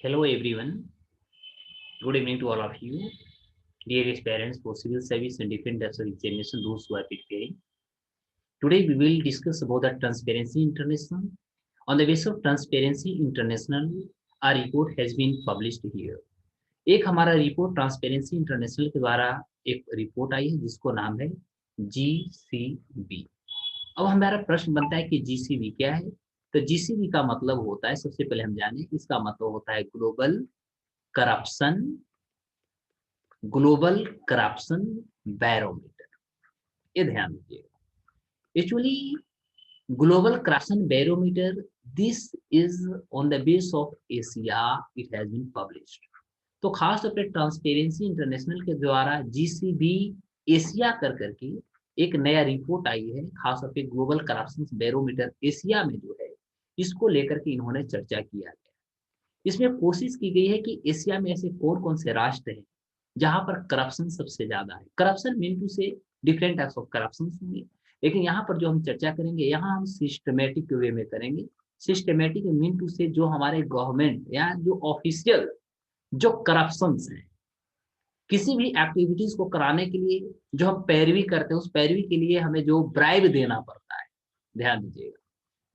Hello everyone. Good evening to all of you. Dear aspirants for civil service and different types of examination, those who are preparing. Today we will discuss about the Transparency International. On the basis of Transparency International, a report has been published here. एक हमारा report transparency international के द्वारा एक report आई है जिसको नाम है GCB। अब हमारा प्रश्न बनता है कि GCB क्या है। तो GCB का मतलब होता है, सबसे पहले हम जाने, इसका मतलब होता है करप्शन ग्लोबल करप्शन बैरोमीटर। ये ध्यान दीजिएगा। Actually global corruption barometer, this is on the base of Asia, it has been published. तो खास तौर पर ट्रांसपेरेंसी इंटरनेशनल के द्वारा जीसीबी एशिया कर करके एक नया रिपोर्ट आई है, खास तौर पे ग्लोबल करप्शन बैरोमीटर एशिया में जो है, इसको लेकर के इन्होंने चर्चा किया है। इसमें कोशिश की गई है कि एशिया में ऐसे कौन कौन से राष्ट्र हैं जहां पर करप्शन सबसे ज्यादा है। करप्शन मीन टू से डिफरेंट टाइप्स ऑफ करप्शन होंगे, लेकिन यहाँ पर जो हम चर्चा करेंगे, यहाँ हम सिस्टमेटिक वे में करेंगे। सिस्टमेटिक मीन टू से जो हमारे गवर्नमेंट या जो ऑफिशियल जो करप्शन है, किसी भी एक्टिविटीज को कराने के लिए जो हम पैरवी करते हैं, उस पैरवी के लिए हमें जो ब्राइब देना पड़ता है, ध्यान दीजिएगा,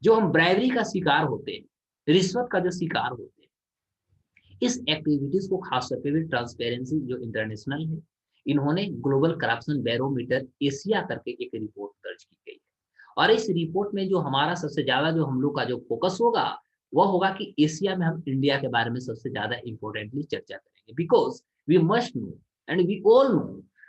जो हम ब्राइबरी का शिकार होते हैं, रिश्वत का जो शिकार होते हैं, इस एक्टिविटीज को खासतौर पे भी ट्रांसपेरेंसी जो इंटरनेशनल है, इन्होंने ग्लोबल करप्शन बैरोमीटर एशिया करके एक रिपोर्ट दर्ज की गई है। और इस रिपोर्ट में जो हमारा सबसे ज्यादा जो हम लोग का जो फोकस होगा, वह होगा कि एशिया में हम इंडिया के बारे में सबसे ज्यादा इंपॉर्टेंटली चर्चा करेंगे, because we must know and we all know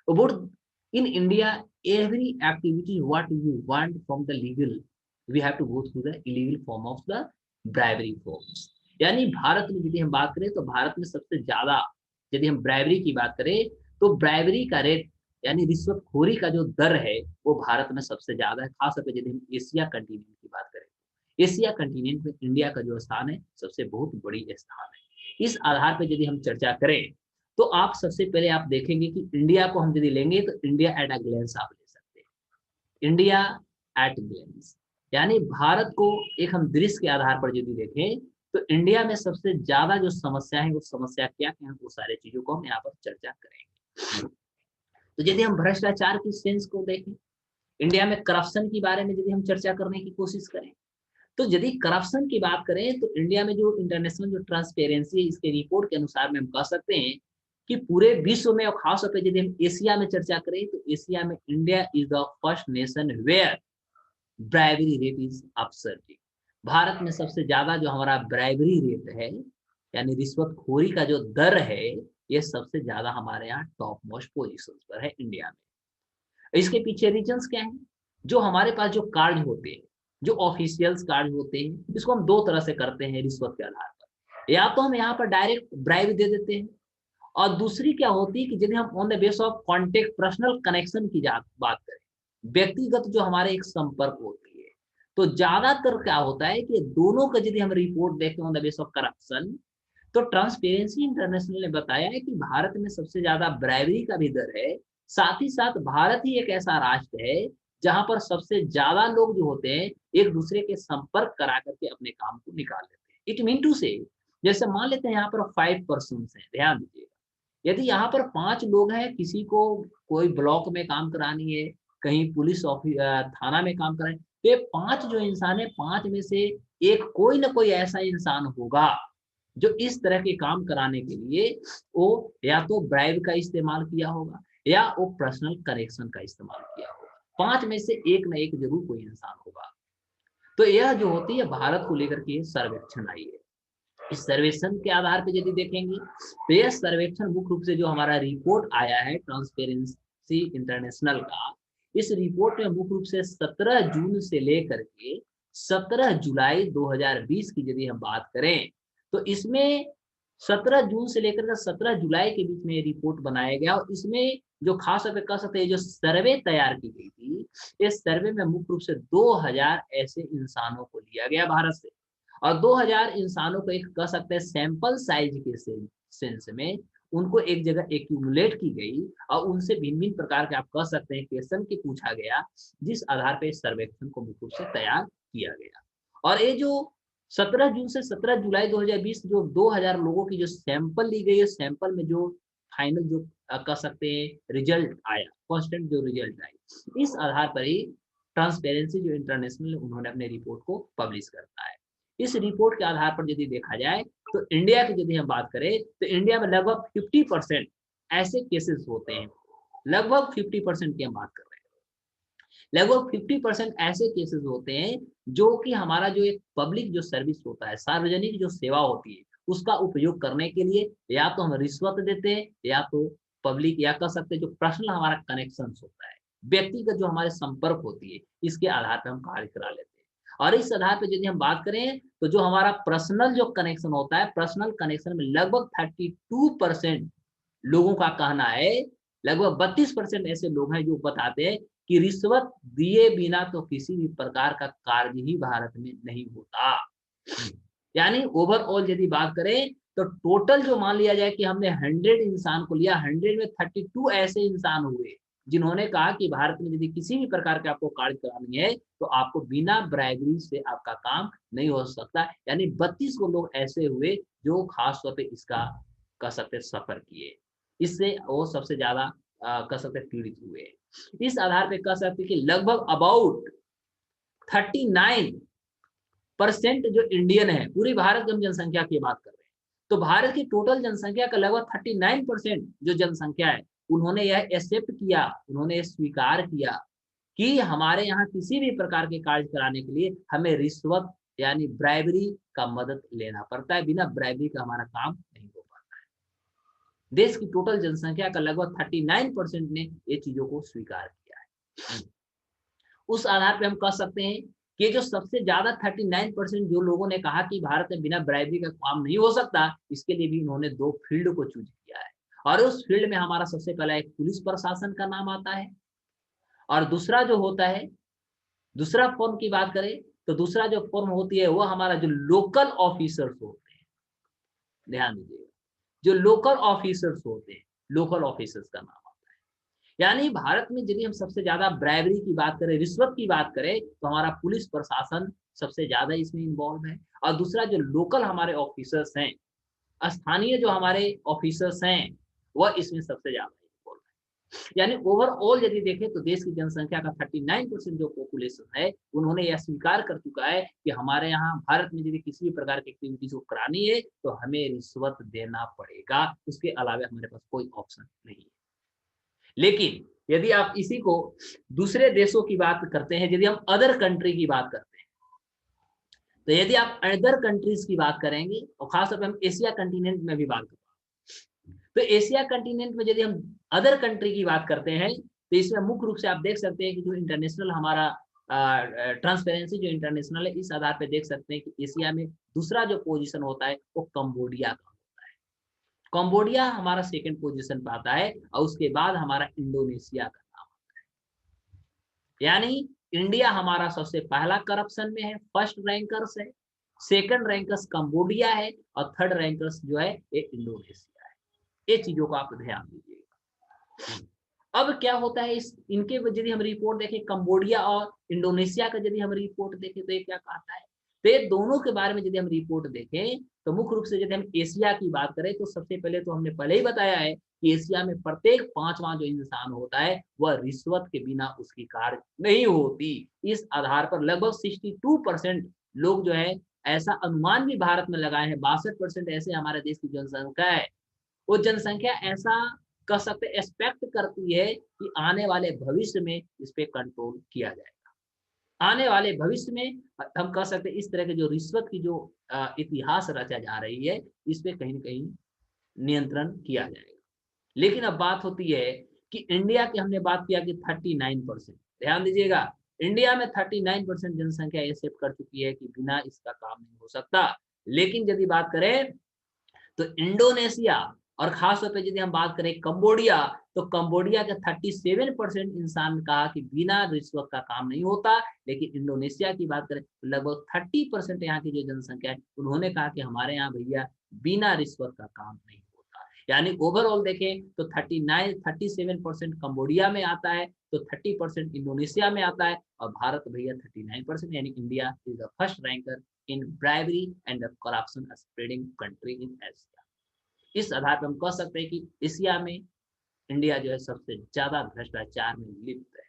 about in India every activity what you want from the legal, we have to go through the illegal form of the bribery forms. यानी भारत में यदि हम बात करें तो भारत में सबसे ज्यादा यदि हम ब्राइबरी की बात करें, तो ब्राइबरी का रेट यानी रिश्वतखोरी का जो दर है वो भारत में सबसे ज्यादा है। खासतौर पर यदि हम एशिया कंटिनेंट की बात करें, एशिया कंटिनेंट में इंडिया का जो स्थान है सबसे बहुत बड़ी स्थान है। इस आधार पर यदि हम चर्चा करें तो आप सबसे पहले आप देखेंगे कि इंडिया को हम यदि लेंगे तो इंडिया एट अ ग्लेंस आप ले सकते हैं। इंडिया एट ग्लेंस यानी भारत को एक हम दृश्य के आधार पर यदि देखें तो इंडिया में सबसे ज्यादा जो समस्या है वो समस्या क्या क्या है, वो सारे चीजों को हम यहाँ पर चर्चा करेंगे। तो यदि हम भ्रष्टाचार की सेंस को देखें, इंडिया में करप्शन के बारे में यदि हम चर्चा करने की कोशिश करें, तो यदि करप्शन की बात करें तो इंडिया में जो इंटरनेशनल जो ट्रांसपेरेंसी है, इसके रिपोर्ट के अनुसार में हम कह सकते हैं कि पूरे विश्व में और खासतौर पर यदि हम एशिया में चर्चा करें तो एशिया में India is the first nation where bribery rate is upsurging. Bharat में सबसे ज्यादा जो हमारा ब्राइबरी रेट है यानी रिश्वतखोरी का जो दर है, ये सबसे ज्यादा हमारे यहाँ टॉप मोस्ट पोजिशन पर है इंडिया में। इसके पीछे रीजंस क्या है? जो हमारे पास जो कार्य होते हैं, जो ऑफिशियल्स कार्य होते हैं, इसको हम दो तरह से करते हैं रिश्वत के आधार पर। या तो हम यहाँ पर डायरेक्ट ब्राइब दे देते हैं, और दूसरी क्या होती है कि यदि हम on the base of contact personal connection की बात करें, व्यक्तिगत जो हमारे एक संपर्क होती है, तो ज्यादातर क्या होता है कि दोनों का यदि हम रिपोर्ट देखें on the base of corruption, तो ट्रांसपेरेंसी इंटरनेशनल ने बताया है कि भारत में सबसे ज्यादा ब्राइबरी का भी दर है। साथ ही साथ भारत ही एक ऐसा राष्ट्र है जहां पर सबसे ज्यादा लोग जो होते हैं एक दूसरे के संपर्क करा करके अपने काम को निकाल लेते हैं। इट मीन टू से, जैसे मान लेते हैं यहाँ पर 5% है, ध्यान दीजिएगा, यदि यहाँ पर 5 लोग हैं, किसी को कोई ब्लॉक में काम करानी है, कहीं पुलिस ऑफिस थाना में काम करानी, तो ये 5 जो इंसान है, 5 में से एक कोई ना कोई ऐसा इंसान होगा जो इस तरह के काम कराने के लिए वो या तो ब्राइब का इस्तेमाल किया होगा या वो पर्सनल कनेक्शन का इस्तेमाल किया होगा। 5 में से एक ना एक जरूर कोई इंसान होगा। तो यह जो होती है भारत को लेकर के सर्वेक्षण आई है। इस सर्वेक्षण के आधार पर यदि देखेंगे तो यह सर्वेक्षण मुख्य रूप से जो हमारा रिपोर्ट आया है ट्रांसपेरेंसी इंटरनेशनल का, इस रिपोर्ट में मुख्य रूप से 17 जून से लेकर के 17 जुलाई 2020 की यदि हम बात करें, तो इसमें 17 जून से लेकर 17 जुलाई के बीच में रिपोर्ट बनाया गया। और इसमें जो खास तौर पर कह सकते हैं जो सर्वे तैयार की गई थी, इस सर्वे में मुख्य रूप से 2000 ऐसे इंसानों को लिया गया भारत से, और 2000 इंसानों को एक कह सकते हैं सैंपल साइज के सेंस में उनको एक जगह एक्यूमुलेट की गई और उनसे भिन्न भिन्न प्रकार के आप कह सकते हैं क्वेश्चन के पूछा गया, जिस आधार पर इस सर्वेक्षण को मुख्य रूप से तैयार किया गया। और ये जो 17 जून से 17 जुलाई 2020 जो 2000 लोगों की जो सैंपल ली गई है, सैंपल में जो फाइनल जो कह सकते हैं रिजल्ट आया, कांस्टेंट जो रिजल्ट आई, इस आधार पर ही ट्रांसपेरेंसी जो इंटरनेशनल उन्होंने अपने रिपोर्ट को पब्लिश करता है। इस रिपोर्ट के आधार पर यदि देखा जाए तो इंडिया की यदि हम बात करें तो इंडिया में लगभग 50% ऐसे केसेस होते हैं, लगभग 50% की हम बात कर रहे हैं, लगभग 50% ऐसे केसेस होते हैं जो कि हमारा जो एक पब्लिक जो सर्विस होता है, सार्वजनिक जो सेवा होती है, उसका उपयोग करने के लिए या तो हम रिश्वत देते हैं या तो पब्लिक या कह सकते हैं जो पर्सनल हमारा कनेक्शन होता है, व्यक्तिगत जो हमारे संपर्क होती है, इसके आधार पर हम कार्य करा लेते हैं। और इस आधार पर यदि हम बात करें तो जो हमारा पर्सनल जो कनेक्शन होता है, पर्सनल कनेक्शन में लगभग 32% लोगों का कहना है, लगभग 32% ऐसे लोग हैं जो बताते हैं कि रिश्वत दिए बिना तो किसी भी प्रकार का कार्य ही भारत में नहीं होता। यानी ओवरऑल यदि बात करें तो टोटल जो मान लिया जाए कि हमने 100 इंसान को लिया, 100 में 32 ऐसे इंसान हुए जिन्होंने कहा कि भारत में यदि किसी भी प्रकार के आपको कार्य करानी है तो आपको बिना ब्राइबरी से आपका काम नहीं हो सकता। यानी 32 को लोग ऐसे हुए जो खास तौर पे इसका कह सकते सफर किए, इससे वो सबसे ज्यादा कह सकते पीड़ित हुए। इस आधार पे कह सकते कि लगभग अबाउट 39% जो इंडियन है, पूरी भारत की हम जनसंख्या की बात कर रहे हैं, तो भारत की टोटल जनसंख्या का लगभग 39% जो जनसंख्या है, उन्होंने यह एक्सेप्ट किया, उन्होंने स्वीकार किया कि हमारे यहाँ किसी भी प्रकार के कार्य कराने के लिए हमें रिश्वत यानी ब्राइबरी का मदद लेना पड़ता है, बिना ब्राइबरी का हमारा काम नहीं हो पाता है। देश की टोटल जनसंख्या का लगभग 39% ने ये चीजों को स्वीकार किया है। उस आधार पे हम कह सकते हैं कि जो सबसे ज्यादा 39% जो लोगों ने कहा कि भारत में बिना ब्राइबरी का काम नहीं हो सकता, इसके लिए भी इन्होंने 2 फील्ड को चूज किया है। और उस फील्ड में हमारा सबसे पहला एक पुलिस प्रशासन का नाम आता है, और दूसरा जो होता है, दूसरा फॉर्म की बात करें तो दूसरा जो फॉर्म होती है वो हमारा जो लोकल ऑफिसर्स होते हैं, ध्यान दीजिएगा, जो लोकल ऑफिसर्स होते हैं, लोकल ऑफिसर्स का नाम। यानी भारत में यदि हम सबसे ज्यादा ब्राइबरी की बात करें, रिश्वत की बात करें, तो हमारा पुलिस प्रशासन सबसे ज्यादा इसमें इन्वॉल्व है। और दूसरा जो लोकल हमारे ऑफिसर्स हैं, स्थानीय जो हमारे ऑफिसर्स हैं, वह इसमें सबसे ज्यादा इन्वॉल्व है। यानी ओवरऑल यदि देखें तो देश की जनसंख्या का 39% जो पॉपुलेशन है, उन्होंने यह स्वीकार कर चुका है कि हमारे यहाँ भारत में यदि किसी भी प्रकार की एक्टिविटीज को करानी है तो हमें रिश्वत देना पड़ेगा, उसके अलावा हमारे पास कोई ऑप्शन नहीं है। लेकिन यदि आप इसी को दूसरे देशों की बात करते हैं, यदि हम अदर कंट्री की बात करते हैं, तो यदि आप अदर कंट्रीज की बात करेंगे और खासतौर पर हम एशिया कंटिनेंट में भी बात करें, तो एशिया कंटिनेंट में यदि हम अदर कंट्री की बात करते हैं तो इसमें मुख्य रूप से आप देख सकते हैं कि जो इंटरनेशनल हमारा ट्रांसपेरेंसी जो इंटरनेशनल है, इस आधार पर देख सकते हैं कि एशिया में दूसरा जो पोजीशन होता है वो कंबोडिया का। कंबोडिया हमारा सेकंड पोजीशन पे आता है और उसके बाद हमारा इंडोनेशिया का नाम आता है। यानी इंडिया हमारा सबसे पहला करप्शन में है, फर्स्ट रैंकर्स है, सेकंड रैंकर्स कंबोडिया है और थर्ड रैंकर्स जो है ये इंडोनेशिया है। ये चीजों को आप ध्यान दीजिएगा। अब क्या होता है इस इनके यदि हम रिपोर्ट देखें, कंबोडिया और इंडोनेशिया का यदि हम रिपोर्ट देखें तो ये क्या कहता है, तो ये दोनों के बारे में यदि हम रिपोर्ट देखें तो मुख्य रूप से यदि हम एशिया की बात करें तो सबसे पहले तो हमने पहले ही बताया है कि एशिया में प्रत्येक 5वां जो इंसान होता है वह रिश्वत के बिना उसकी कार्य नहीं होती। इस आधार पर लगभग 62% लोग जो है ऐसा अनुमान भी भारत में लगाए हैं, 62% ऐसे हमारे देश की जनसंख्या है, वो जनसंख्या ऐसा कह सकते एक्सपेक्ट करती है कि आने वाले भविष्य में इस पे कंट्रोल किया जाएगा। आने वाले भविष्य में हम कह सकते हैं इस तरह के जो रिश्वत की जो इतिहास रचा जा रही है, इस पे कहीं न कहीं नियंत्रण किया जाएगा। लेकिन अब बात होती है कि इंडिया की हमने बात किया कि 39%, ध्यान दीजिएगा, इंडिया में 39% जनसंख्या एक्सेप्ट कर चुकी है कि बिना इसका काम नहीं हो सकता। लेकिन यदि बात करें तो इंडोनेशिया और खास तौर पे यदि हम बात करें कंबोडिया, तो कंबोडिया के 37% इंसान कहा कि बिना रिश्वत का काम नहीं होता। लेकिन इंडोनेशिया की बात करें तो लगभग 30% यहाँ की जो जनसंख्या है, उन्होंने कहा कि हमारे यहाँ भैया बिना रिश्वत का काम नहीं होता। यानी ओवरऑल देखें तो 37% कंबोडिया में आता है, तो 30% इंडोनेशिया में आता है और भारत भैया 39%, यानी India is the first ranker in bribery and the corruption spreading country in Asia. इस आधार पर हम कह सकते हैं कि एशिया में इंडिया जो है सबसे ज्यादा भ्रष्टाचार में लिप्त है।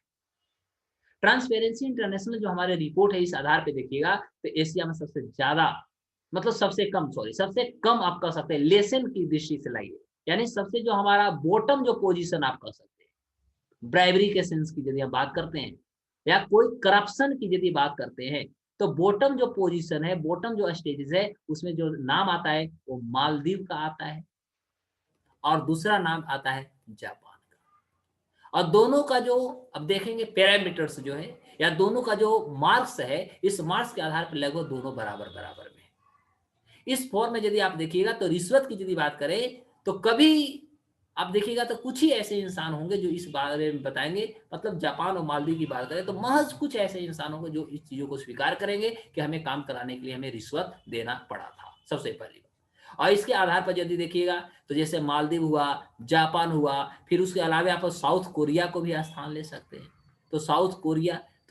ट्रांसपेरेंसी इंटरनेशनल जो हमारे रिपोर्ट है, इस आधार पे देखिएगा तो एशिया में सबसे ज्यादा, मतलब सबसे कम आप कह सकते हैं लेसन की दृष्टि से लाइए, यानी सबसे जो हमारा बॉटम जो पोजीशन आप कह सकते हैं ब्राइबरी के सेंस की यदि हम बात करते हैं या कोई करप्शन की यदि बात करते हैं, तो बॉटम जो पोजीशन है, बॉटम जो स्टेजेस है, उसमें जो नाम आता है वो मालदीव का आता है और दूसरा नाम आता है जापान का। और दोनों का जो अब देखेंगे पैरामीटर्स जो है या दोनों का जो मार्क्स है, इस मार्क्स के आधार पर लगभग दोनों बराबर बराबर में। इस फॉर्म में यदि आप देखिएगा तो रिश्वत की यदि बात करें तो कभी आप देखिएगा तो कुछ ही ऐसे इंसान होंगे जो इस बारे में बताएंगे, मतलब जापान और मालदीव की बात करें तो महज कुछ ऐसे इंसान होंगे जो इस चीजों को स्वीकार करेंगे कि हमें काम कराने के लिए हमें रिश्वत देना पड़ा था सबसे पहले। और इसके आधार पर यदि देखिएगा तो जैसे मालदीव हुआ, जापान हुआ, फिर उसके अलावा आप साउथ कोरिया को भी स्थान ले सकते हैं। तो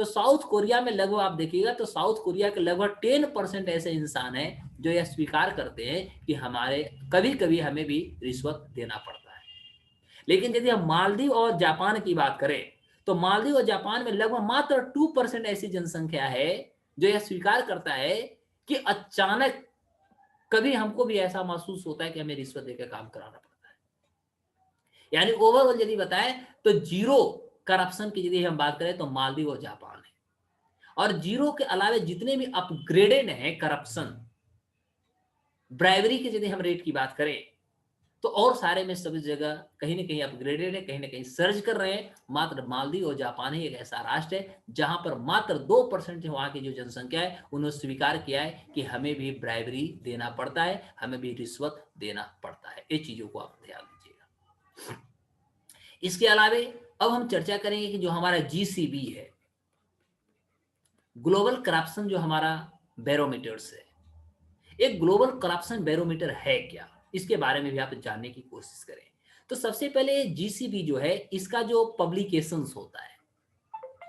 साउथ कोरिया में लगभग आप देखिएगा तो साउथ कोरिया के लगभग 10% ऐसे इंसान हैं जो यह स्वीकार करते हैं कि हमारे कभी कभी हमें भी रिश्वत देना पड़ता है। लेकिन यदि हम मालदीव और जापान की बात करें तो मालदीव और जापान में लगभग मात्र 2% ऐसी जनसंख्या है जो यह स्वीकार करता है कि अचानक कभी हमको भी ऐसा महसूस होता है कि हमें रिश्वत देकर काम कराना पड़ता है। यानी ओवरऑल यदि बताएं तो जीरो करप्शन की यदि हम बात करें तो मालदीव और जापान है, और जीरो के अलावा जितने भी अपग्रेडेड हैं करप्शन ब्राइवरी की यदि हम रेट की बात करें तो और सारे में सभी जगह कहीं ना कहीं अपग्रेडेड है, कहीं ना कहीं सर्ज कर रहे हैं। मात्र मालदीव और जापान ही एक ऐसा राष्ट्र है जहां पर मात्र 2% वहां की जो जनसंख्या है उन्होंने स्वीकार किया है कि हमें भी ब्राइवरी देना पड़ता है, हमें भी रिश्वत देना पड़ता है। ये चीजों को आप ध्यान दीजिएगा। इसके अलावा अब हम चर्चा करेंगे कि जो हमारा जीसीबी है, ग्लोबल करप्शन जो हमारा बैरोमीटर्स है, एक ग्लोबल करप्शन बैरोमीटर है क्या, इसके बारे में भी आप जानने की कोशिश करें। तो सबसे पहले जीसीबी जो है इसका जो पब्लिकेशंस होता है,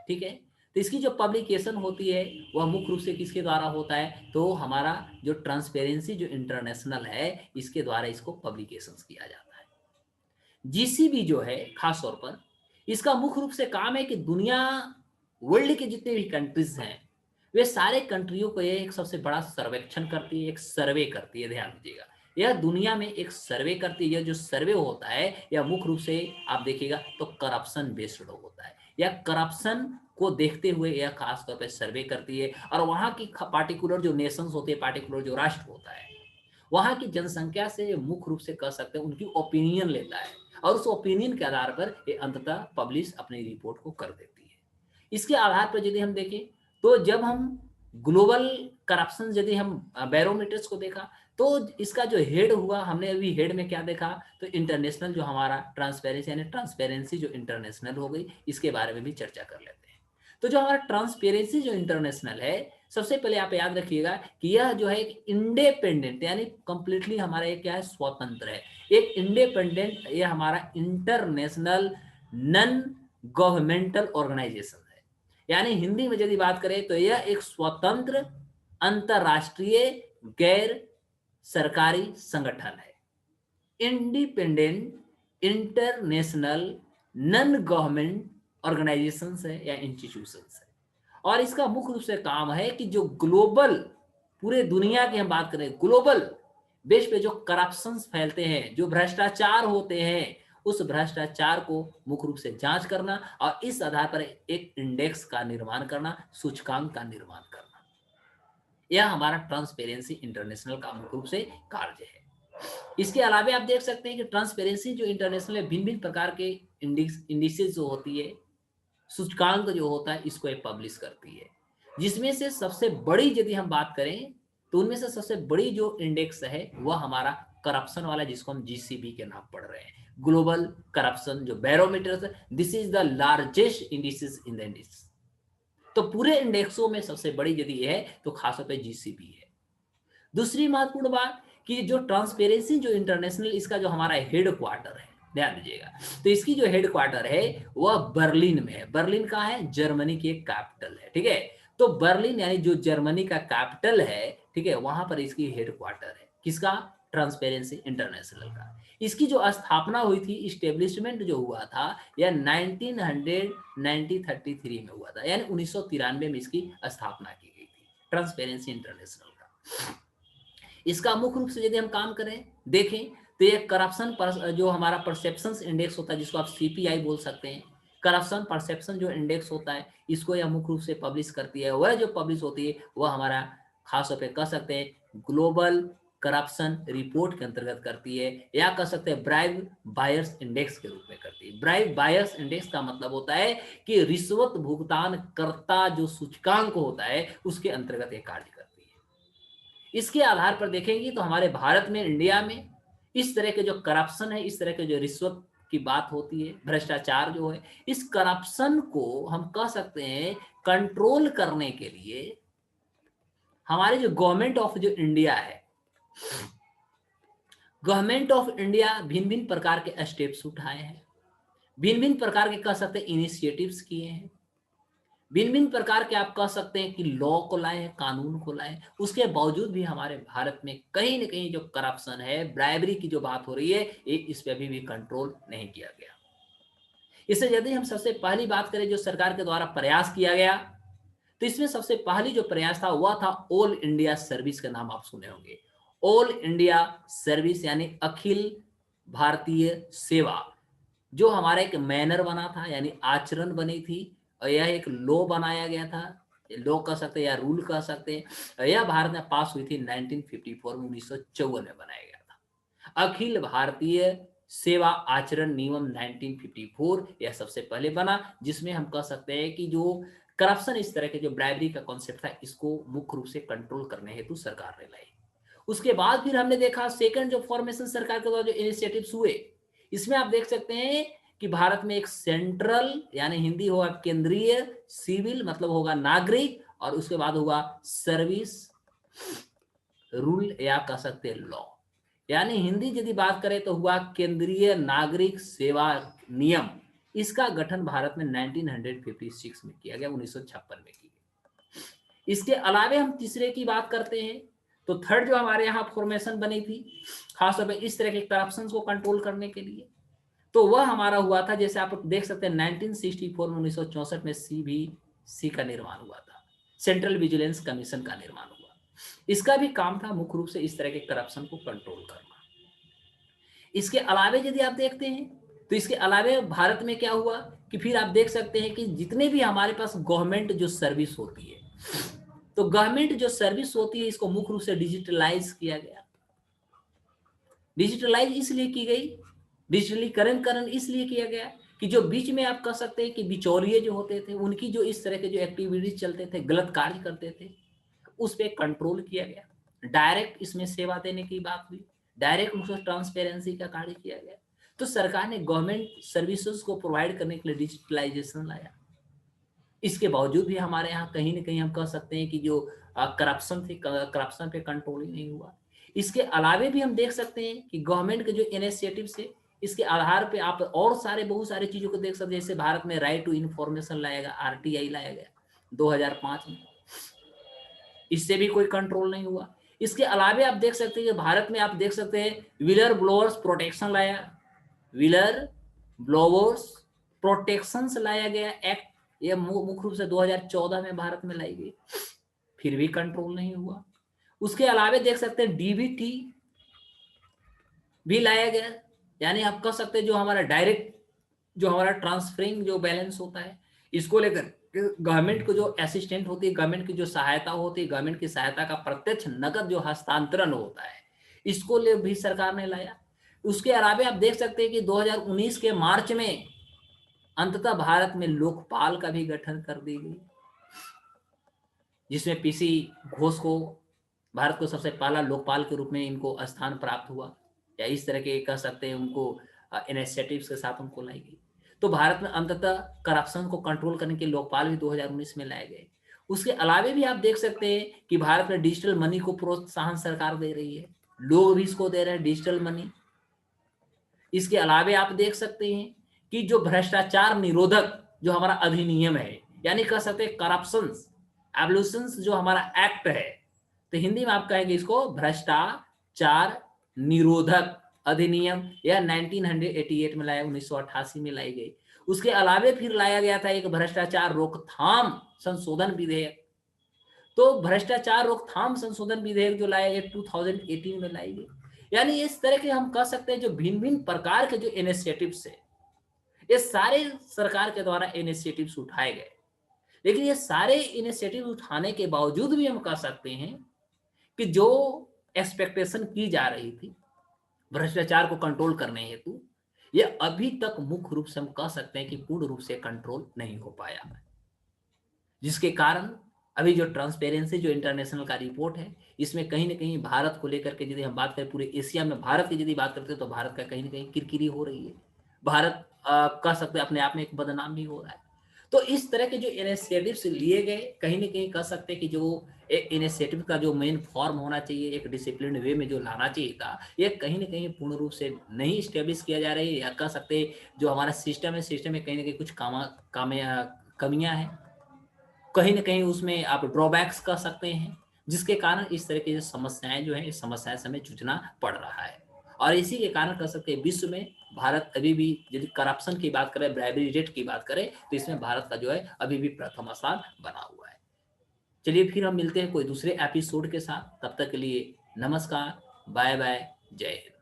ठीक है, तो इसकी जो पब्लिकेशन होती है वह मुख्य रूप से किसके द्वारा होता है, तो हमारा जो ट्रांसपेरेंसी जो इंटरनेशनल है इसके द्वारा इसको पब्लिकेशंस किया जाता है। जीसीबी जो है खास तौर पर इसका मुख्य रूप से काम है कि दुनिया वर्ल्ड के जितने भी कंट्रीज हैं वे सारे कंट्रियों को एक सबसे बड़ा सर्वेक्षण करती है, एक सर्वे करती है। ध्यान दीजिएगा, यह दुनिया में एक सर्वे करती है। यह जो सर्वे होता है यह मुख्य रूप से आप देखिएगा तो करप्शन बेस्ड होता है, या करप्शन को देखते हुए यह खास तौर पर सर्वे करती है। और वहां की पार्टिकुलर जो नेशंस होते हैं, पार्टिकुलर जो राष्ट्र होता है, वहां की जनसंख्या से मुख्य रूप से कह सकते हैं उनकी ओपिनियन लेता है, और उस ओपिनियन के आधार पर ये अंततः पब्लिश अपनी रिपोर्ट को कर देती है। इसके आधार पर यदि हम देखें तो जब हम ग्लोबल करप्शन यदि हम बैरोमीटर्स को देखा तो इसका जो हेड हुआ, हमने अभी हेड में क्या देखा, तो इंटरनेशनल जो हमारा ट्रांसपेरेंसी यानी ट्रांसपेरेंसी जो इंटरनेशनल हो गई, इसके बारे में भी चर्चा कर लेते हैं। तो जो हमारा ट्रांसपेरेंसी जो इंटरनेशनल है, सबसे पहले आप याद रखिएगा कि यह जो है एक इंडिपेंडेंट यानी कंप्लीटली हमारा एक क्या है, स्वतंत्र है, एक इंडिपेंडेंट, ये हमारा इंटरनेशनल नॉन गवर्नमेंटल ऑर्गेनाइजेशन है। यानी हिंदी में यदि बात करें तो यह एक स्वतंत्र अंतरराष्ट्रीय गैर सरकारी संगठन है, independent international non government organisations है या इंस्टीट्यूशंस है। और इसका मुख्य रूप से काम है कि जो ग्लोबल पूरे दुनिया की हम बात करें, ग्लोबल बेस पे जो करप्शन फैलते हैं, जो भ्रष्टाचार होते हैं, उस भ्रष्टाचार को मुख्य रूप से जांच करना और इस आधार पर एक इंडेक्स का निर्माण करना, सूचकांक का निर्माण करना, यह हमारा ट्रांसपेरेंसी इंटरनेशनल का मुख्य रूप से कार्य है। इसके अलावा आप देख सकते हैं कि ट्रांसपेरेंसी जो इंटरनेशनल है भिन्न भिन्न प्रकार के इंडिसेस जो होती है, सूचकांक जो होता है, इसको एक पब्लिश करती है, जिसमें से सबसे बड़ी यदि हम बात करें तो उनमें से सबसे बड़ी जो इंडेक्स है वह हमारा करप्शन वाला, जिसको हम जीसीबी के नाम पढ़ रहे हैं, ग्लोबल करप्शन जो barometer, this is the largest indices in the index. तो पूरे इंडेक्सों में सबसे बड़ी यदि है तो खासतौर पर जीसीबी है। दूसरी महत्वपूर्ण बात कि जो ट्रांसपेरेंसी जो इंटरनेशनल, इसका जो हमारा हेड क्वार्टर है, ध्यान दीजिएगा, तो इसकी जो हेड क्वार्टर है वह बर्लिन में है। बर्लिन कहाँ है, जर्मनी की एक कैपिटल है, ठीक है। तो बर्लिन यानी जो जर्मनी का कैपिटल है, ठीक है, वहां पर इसकी हेडक्वार्टर है। किसका? ट्रांसपेरेंसी इंटरनेशनल का। इसकी जो स्थापना हुई थी, इस्टेब्लिशमेंट जो हुआ था, यह 1933 में हुआ था, यानी 1993 में इसकी स्थापना की गई थी, ट्रांसपेरेंसी इंटरनेशनल का। इसका मुख्य रूप से यदि हम काम करें, देखें, तो ये करप्शन पर जो हमारा परसेप्शन इंडेक्स होता है, जिसको आप सीपीआई बोल सकते हैं, करप्शन परसेप्शन जो इंडेक्स होता है, इसको यह मुख्य रूप से पब्लिश करती है। वह जो पब्लिश होती है वह हमारा खास तौर पे कह सकते हैं ग्लोबल करप्शन रिपोर्ट के अंतर्गत करती है, या कह सकते हैं ब्राइब बायर्स इंडेक्स के रूप में करती है। ब्राइब बायर्स इंडेक्स का मतलब होता है कि रिश्वत भुगतान करता जो सूचकांक होता है, उसके अंतर्गत ये कार्य करती है। इसके आधार पर देखेंगे तो हमारे भारत में, इंडिया में इस तरह के जो करप्शन है, इस तरह के जो रिश्वत की बात होती है, भ्रष्टाचार जो है, इस करप्शन को हम कह सकते हैं कंट्रोल करने के लिए हमारे जो गवर्नमेंट ऑफ जो इंडिया है, गवर्नमेंट ऑफ इंडिया भिन्न भिन्न प्रकार के स्टेप्स उठाए हैं, भिन्न भिन्न प्रकार के कह सकते हैं इनिशिएटिव्स किए हैं, भिन्न भिन्न प्रकार के आप कह सकते हैं कि लॉ को लाए हैं, कानून को लाए हैं। उसके बावजूद भी हमारे भारत में कहीं ना कहीं जो करप्शन है, ब्राइबरी की जो बात हो रही है, इस पे अभी भी कंट्रोल नहीं किया गया। इससे यदि हम सबसे पहली बात करें जो सरकार के द्वारा प्रयास किया गया, तो इसमें सबसे पहली जो प्रयास था वह था ऑल इंडिया सर्विस का नाम आप सुने होंगे। ऑल इंडिया सर्विस यानी अखिल भारतीय सेवा, जो हमारा एक मैनर बना था, यानी आचरण बनी थी, और यह एक लॉ बनाया गया था, लॉ कह सकते हैं या रूल कह सकते हैं। यह भारत में पास हुई थी 1954 में, 1954 में बनाया गया था। अखिल भारतीय सेवा आचरण नियम 1954 यह सबसे पहले बना, जिसमें हम कह सकते हैं कि जो करप्शन, इस तरह के जो ब्राइबरी का कॉन्सेप्ट था, इसको मुख्य रूप से कंट्रोल करने हेतु सरकार ने लाई। उसके बाद फिर हमने देखा सेकंड जो फॉर्मेशन सरकार के द्वारा जो इनिशिएटिव्स हुए, इसमें आप देख सकते हैं कि भारत में एक सेंट्रल, यानी हिंदी होगा केंद्रीय, सिविल मतलब होगा नागरिक, और उसके बाद होगा सर्विस रूल या कह सकते हैं लॉ। यानी हिंदी यदि बात करें तो हुआ केंद्रीय नागरिक सेवा नियम। इसका गठन भारत में 1956 में किया गया, 1956 में किया गया। इसके अलावे हम तीसरे की बात करते हैं, तो थर्ड जो हमारे यहाँ फॉर्मेशन बनी थी खासतौर पर इस तरह के करप्शन को कंट्रोल करने के लिए, तो वह हमारा हुआ था, जैसे आप देख सकते हैं 1964 में, 1964 में सीबीसी का निर्माण हुआ था, सेंट्रल विजिलेंस कमीशन का निर्माण हुआ। इसका भी काम था मुख्य रूप से इस तरह के करप्शन को कंट्रोल करना। इसके अलावे यदि आप देखते हैं तो इसके अलावे भारत में क्या हुआ कि फिर आप देख सकते हैं कि जितने भी हमारे पास गवर्नमेंट जो सर्विस होती है, तो गवर्नमेंट जो सर्विस होती है, इसको मुख्य रूप से डिजिटलाइज किया गया। डिजिटलाइज इसलिए की गई, डिजिटलीकरण इसलिए किया गया कि जो बीच में आप कह सकते हैं कि बिचौलिए जो होते थे, उनकी जो इस तरह के जो एक्टिविटीज चलते थे, गलत कार्य करते थे, उस पर कंट्रोल किया गया। डायरेक्ट इसमें सेवा देने की बात हुई, डायरेक्ट उसमें ट्रांसपेरेंसी का कार्य किया गया। तो सरकार ने गवर्नमेंट सर्विसेज को प्रोवाइड करने के लिए डिजिटलाइजेशन लाया। इसके बावजूद भी हमारे यहाँ कहीं ना कहीं हम कह सकते हैं कि जो करप्शन थी, करप्शन पे कंट्रोल ही नहीं हुआ। इसके अलावे भी हम देख सकते हैं कि गवर्नमेंट के जो इनिशिएटिव है, इसके आधार पे आप और सारे बहुत सारे चीजों को देख सकते हैं। जैसे भारत में राइट टू इन्फॉर्मेशन लाया गया, आरटीआई लाया गया 2005 में, इससे भी कोई कंट्रोल नहीं हुआ। इसके अलावे आप देख सकते हैं कि भारत में आप देख सकते हैं व्हीलर ब्लोअर्स प्रोटेक्शन लाया, व्हीलर ब्लोअर्स प्रोटेक्शन लाया गया एक्ट, यह मुख्य रूप से 2014 में भारत में लाई गई, फिर भी कंट्रोल नहीं हुआ। उसके अलावे देख सकते हैं डीबीटी भी लाया गया, यानी आप कह सकते हैं जो हमारा डायरेक्ट जो हमारा ट्रांसफरिंग जो बैलेंस होता है, इसको लेकर गवर्नमेंट को जो असिस्टेंट होती है, गवर्नमेंट की जो सहायता होती है, गवर्नमेंट की सहायता का प्रत्यक्ष नकद जो हस्तांतरण होता है, इसको ले भी सरकार ने लाया। उसके अलावे आप देख सकते हैं कि 2019 के मार्च में अंततः भारत में लोकपाल का भी गठन कर दी गई, जिसमें पीसी घोष को भारत को सबसे पहला लोकपाल के रूप में इनको स्थान प्राप्त हुआ, या इस तरह के कह सकते हैं उनको इनिशिएटिव्स के साथ उनको लाई गई। तो भारत में अंततः करप्शन को कंट्रोल करने के लोकपाल भी 2019 में लाए गए। उसके अलावे भी आप देख सकते हैं कि भारत में डिजिटल मनी को प्रोत्साहन सरकार दे रही है, लोग भी इसको दे रहे हैं डिजिटल मनी। इसके अलावे आप देख सकते हैं कि जो भ्रष्टाचार निरोधक जो हमारा अधिनियम है, यानी कह सकते हैं करप्शन एब्ल्यूशंस जो हमारा एक्ट है, तो हिंदी में आप कहेंगे इसको भ्रष्टाचार निरोधक अधिनियम, या 1988 में लाया, 1988 में लाई गई। उसके अलावे फिर लाया गया था एक भ्रष्टाचार रोकथाम संशोधन विधेयक। तो भ्रष्टाचार रोकथाम संशोधन विधेयक जो लाया गया 2018 में लाई गई। यानी इस तरह के हम कह सकते हैं जो भिन्न भिन्न प्रकार के जो इनिशिएटिव्स है, ये सारे सरकार के द्वारा इनिशिएटिव्स उठाए गए। लेकिन ये सारे इनिशिएटिव उठाने के बावजूद भी हम कह सकते हैं कि जो एक्सपेक्टेशन की जा रही थी भ्रष्टाचार को कंट्रोल करने हेतु, ये अभी तक मुख्य रूप से हम कह सकते हैं कि पूर्ण रूप से कंट्रोल नहीं हो पाया है। जिसके कारण अभी जो ट्रांसपेरेंसी जो इंटरनेशनल का रिपोर्ट है, इसमें कहीं ना कहीं भारत को लेकर के यदि हम बात करें, पूरे एशिया में भारत की यदि बात करते हैं तो भारत का कहीं ना कहीं किरकिरी हो रही है। भारत कह सकते हैं अपने आप में एक बदनाम भी हो रहा है। तो इस तरह के जो इनिशिएटिव्स लिए गए, कहीं ना कहीं कह सकते हैं कि जो एक इनिशिएटिव का जो मेन फॉर्म होना चाहिए, एक डिसिप्लिन वे में जो लाना चाहिए था, ये कहीं ना कहीं पूर्ण रूप से नहीं स्टेब्लिश किया जा रही है। या कह सकते हैं जो हमारा सिस्टम है, सिस्टम में कहीं ना कहीं कुछ कमियां हैं, कहीं न कहीं उसमें आप ड्रॉबैक्स कह सकते हैं, जिसके कारण इस तरह की जो समस्याएँ जो हैं, इस समस्याएँ से हमें जूझना पड़ रहा है। और इसी के कारण कह सकते हैं विश्व में भारत अभी भी यदि करप्शन की बात करें, ब्राइबरी रेट की बात करें, तो इसमें भारत का जो है अभी भी प्रथम स्थान बना हुआ है। चलिए फिर हम मिलते हैं कोई दूसरे एपिसोड के साथ, तब तक के लिए नमस्कार, बाय-बाय, जय हिंद।